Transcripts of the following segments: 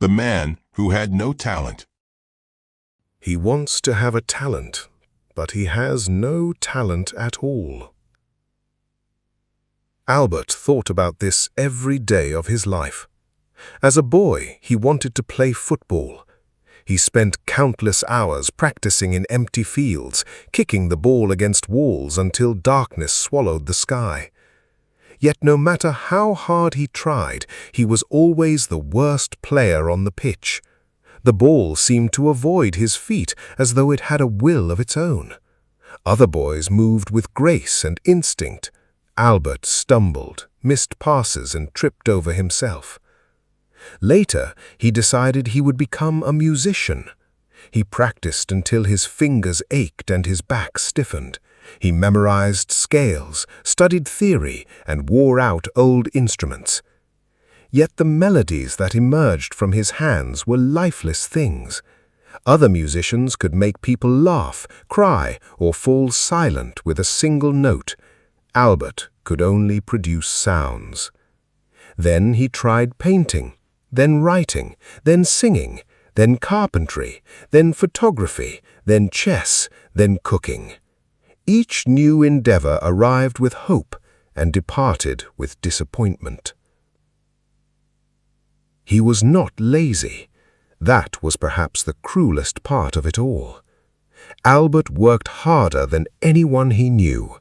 The man who had no talent. He wants to have a talent, but he has no talent at all. Albert thought about this every day of his life. As a boy, he wanted to play football. He spent countless hours practicing in empty fields, kicking the ball against walls until darkness swallowed the sky. Yet no matter how hard he tried, he was always the worst player on the pitch. The ball seemed to avoid his feet as though it had a will of its own. Other boys moved with grace and instinct. Albert stumbled, missed passes, and tripped over himself. Later, he decided he would become a musician. He practiced until his fingers ached and his back stiffened. He memorized scales, studied theory, and wore out old instruments. Yet the melodies that emerged from his hands were lifeless things. Other musicians could make people laugh, cry, or fall silent with a single note. Albert could only produce sounds. Then he tried painting, then writing, then singing, then carpentry, then photography, then chess, then cooking. Each new endeavor arrived with hope and departed with disappointment. He was not lazy. That was perhaps the cruelest part of it all. Albert worked harder than anyone he knew.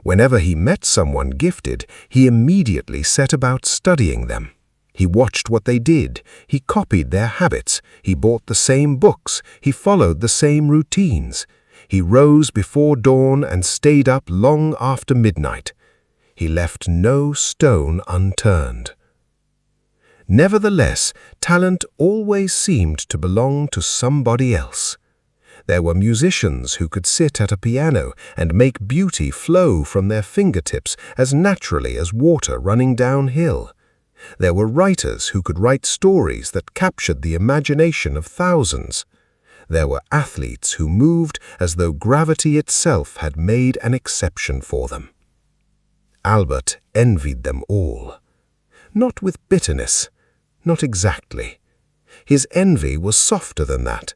Whenever he met someone gifted, he immediately set about studying them. He watched what they did, he copied their habits, he bought the same books, he followed the same routines. He rose before dawn and stayed up long after midnight. He left no stone unturned. Nevertheless, talent always seemed to belong to somebody else. There were musicians who could sit at a piano and make beauty flow from their fingertips as naturally as water running downhill. There were writers who could write stories that captured the imagination of thousands. There were athletes who moved as though gravity itself had made an exception for them. Albert envied them all. Not with bitterness, not exactly. His envy was softer than that.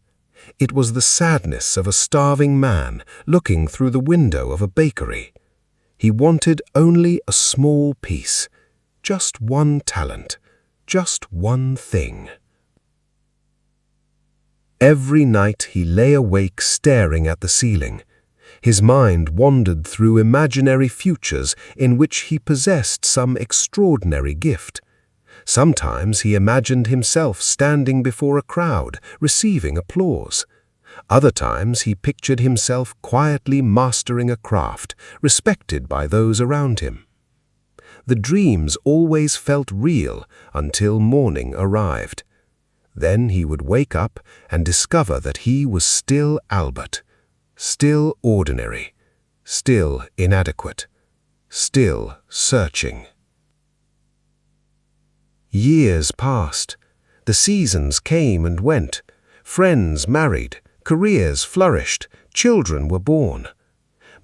It was the sadness of a starving man looking through the window of a bakery. He wanted only a small piece, just one talent, just one thing. Every night he lay awake staring at the ceiling. His mind wandered through imaginary futures in which he possessed some extraordinary gift. Sometimes he imagined himself standing before a crowd, receiving applause. Other times he pictured himself quietly mastering a craft, respected by those around him. The dreams always felt real until morning arrived. Then he would wake up and discover that he was still Albert, still ordinary, still inadequate, still searching. Years passed. The seasons came and went. Friends married, careers flourished, children were born.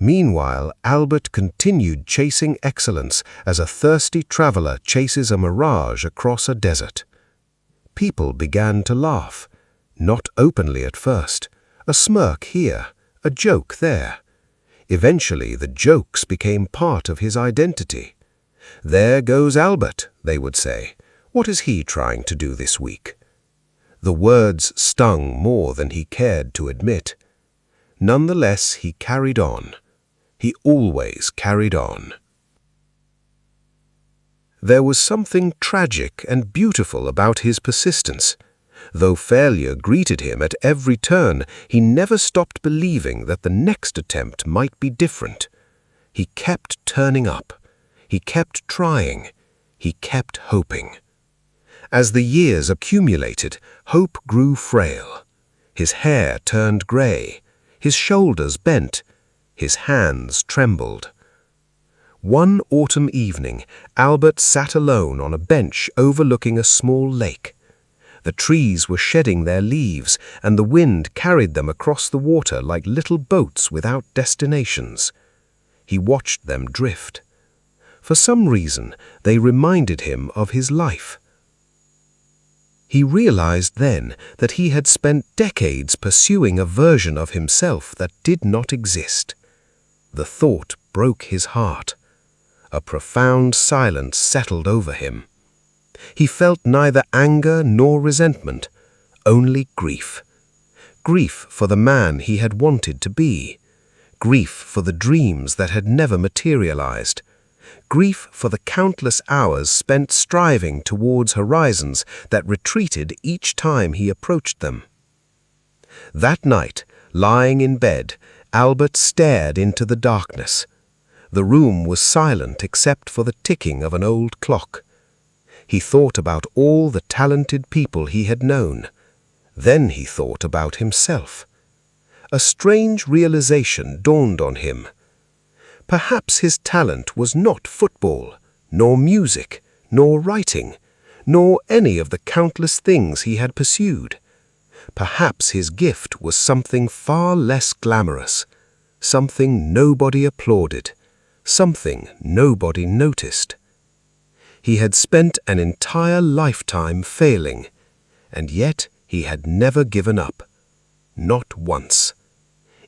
Meanwhile, Albert continued chasing excellence as a thirsty traveler chases a mirage across a desert. People began to laugh, not openly at first, a smirk here, a joke there. Eventually, the jokes became part of his identity. "There goes Albert," they would say. "What is he trying to do this week?" The words stung more than he cared to admit. Nonetheless, he carried on. He always carried on. There was something tragic and beautiful about his persistence. Though failure greeted him at every turn, he never stopped believing that the next attempt might be different. He kept turning up. He kept trying. He kept hoping. As the years accumulated, hope grew frail. His hair turned gray. His shoulders bent. His hands trembled. One autumn evening, Albert sat alone on a bench overlooking a small lake. The trees were shedding their leaves, and the wind carried them across the water like little boats without destinations. He watched them drift. For some reason, they reminded him of his life. He realized then that he had spent decades pursuing a version of himself that did not exist. The thought broke his heart. A profound silence settled over him. He felt neither anger nor resentment, only grief. Grief for the man he had wanted to be. Grief for the dreams that had never materialized. Grief for the countless hours spent striving towards horizons that retreated each time he approached them. That night, lying in bed, Albert stared into the darkness. The room was silent except for the ticking of an old clock. He thought about all the talented people he had known. Then he thought about himself. A strange realization dawned on him. Perhaps his talent was not football, nor music, nor writing, nor any of the countless things he had pursued. Perhaps his gift was something far less glamorous, something nobody applauded, something nobody noticed. He had spent an entire lifetime failing, and yet he had never given up. Not once.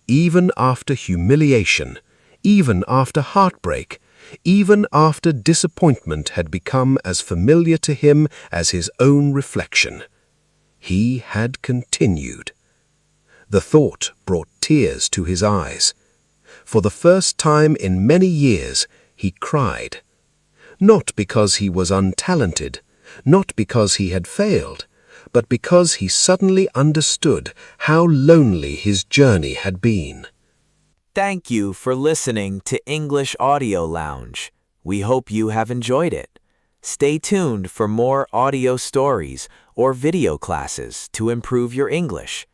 Even after humiliation, even after heartbreak, even after disappointment had become as familiar to him as his own reflection, he had continued. The thought brought tears to his eyes. For the first time in many years, he cried. Not because he was untalented, not because he had failed, but because he suddenly understood how lonely his journey had been. Thank you for listening to English Audio Lounge. We hope you have enjoyed it. Stay tuned for more audio stories or video classes to improve your English.